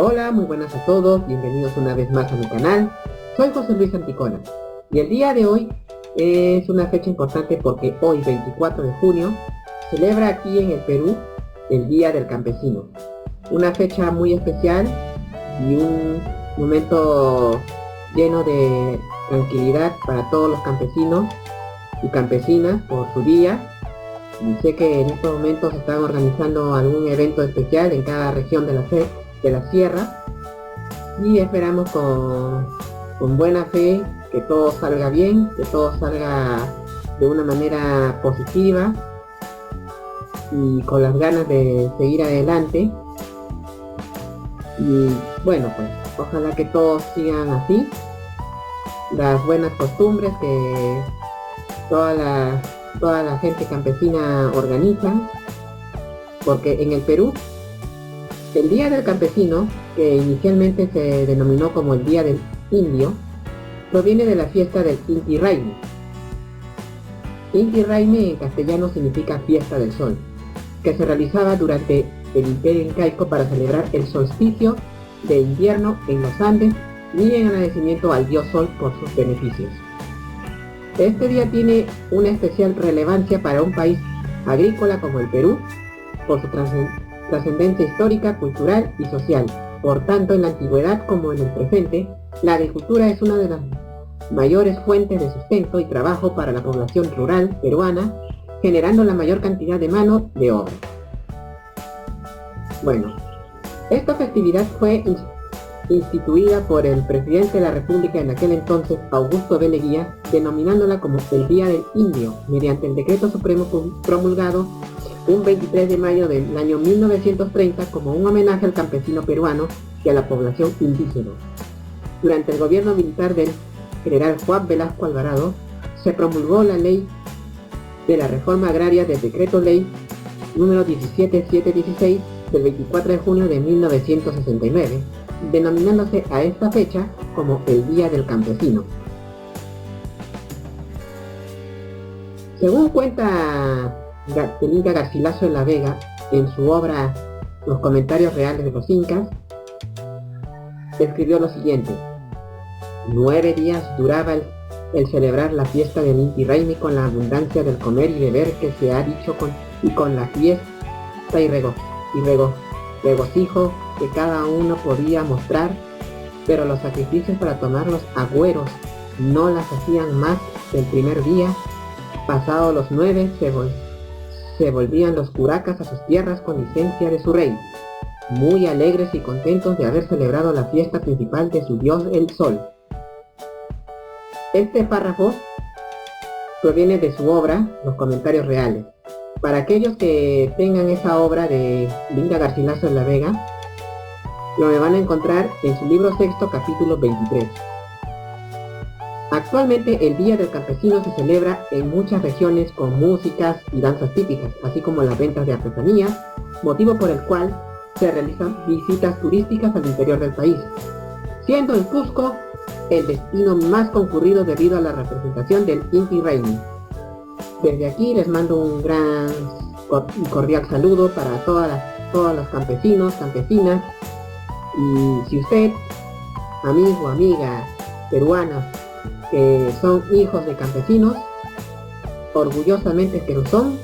Hola, muy buenas a todos, bienvenidos una vez más a mi canal. Soy José Luis Anticona y el día de hoy es una fecha importante porque hoy, 24 de junio, celebra aquí en el Perú el Día del Campesino. Una fecha muy especial y un momento lleno de tranquilidad para todos los campesinos y campesinas por su día. Y sé que en estos momentos se están organizando algún evento especial en cada región de la sierra y esperamos con buena fe que todo salga bien, que todo salga de una manera positiva y con las ganas de seguir adelante. Y bueno, pues ojalá que todos sigan así, las buenas costumbres que toda la gente campesina organiza, porque en el Perú el Día del Campesino, que inicialmente se denominó como el Día del Indio, proviene de la fiesta del Inti Raymi. Inti Raymi en castellano significa fiesta del sol, que se realizaba durante el Imperio Incaico para celebrar el solsticio de invierno en los Andes y en agradecimiento al dios Sol por sus beneficios. Este día tiene una especial relevancia para un país agrícola como el Perú, por su trascendencia histórica, cultural y social. Por tanto, en la antigüedad como en el presente, la agricultura es una de las mayores fuentes de sustento y trabajo para la población rural peruana, generando la mayor cantidad de mano de obra. Bueno, esta festividad fue instituida por el presidente de la República en aquel entonces, Augusto B. Leguía, denominándola como el Día del Indio, mediante el decreto supremo promulgado un 23 de mayo del año 1930 como un homenaje al campesino peruano y a la población indígena. Durante el gobierno militar del general Juan Velasco Alvarado, se promulgó la ley de la reforma agraria del decreto ley número 17716 del 24 de junio de 1969, denominándose a esta fecha como el Día del Campesino. Según cuenta el Inca Garcilaso de la Vega en su obra Los Comentarios Reales de los Incas, escribió lo siguiente: 9 días duraba el celebrar la fiesta del Inti Raymi con la abundancia del comer y beber que se ha dicho y con la fiesta y regocijo que cada uno podía mostrar, pero los sacrificios para tomar los agüeros no las hacían más del primer día. Pasados los 9 se volvían los curacas a sus tierras con licencia de su rey, muy alegres y contentos de haber celebrado la fiesta principal de su dios el sol. Este párrafo proviene de su obra Los Comentarios Reales. Para aquellos que tengan esa obra de Inca Garcilaso de la Vega, lo van a encontrar en su libro sexto, capítulo 23. Actualmente el Día del Campesino se celebra en muchas regiones con músicas y danzas típicas, así como las ventas de artesanías, motivo por el cual se realizan visitas turísticas al interior del país, siendo el Cusco el destino más concurrido debido a la representación del Inti Raymi. Desde aquí les mando un cordial saludo para todos los campesinos, campesinas, y si usted, amigo o amiga peruana, que son hijos de campesinos, orgullosamente que lo son,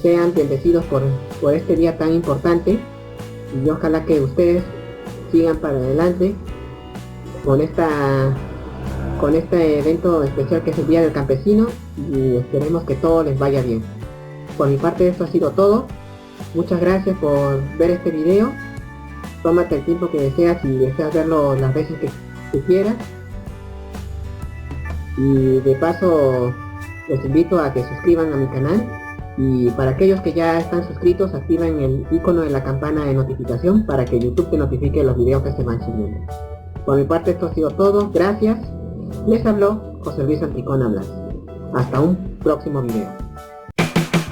sean bendecidos por este día tan importante, y ojalá que ustedes sigan para adelante con este evento especial que es el Día del Campesino, y esperemos que todo les vaya bien. Por mi parte esto ha sido todo. Muchas gracias por ver este video. Tómate el tiempo que deseas y deseas verlo las veces que quieras. Y de paso les invito a que suscriban a mi canal, y para aquellos que ya están suscritos, activen el icono de la campana de notificación para que YouTube te notifique los videos que se van subiendo. Por mi parte esto ha sido todo. Gracias. Les habló José Luis Anticona Blas. Hasta un próximo video.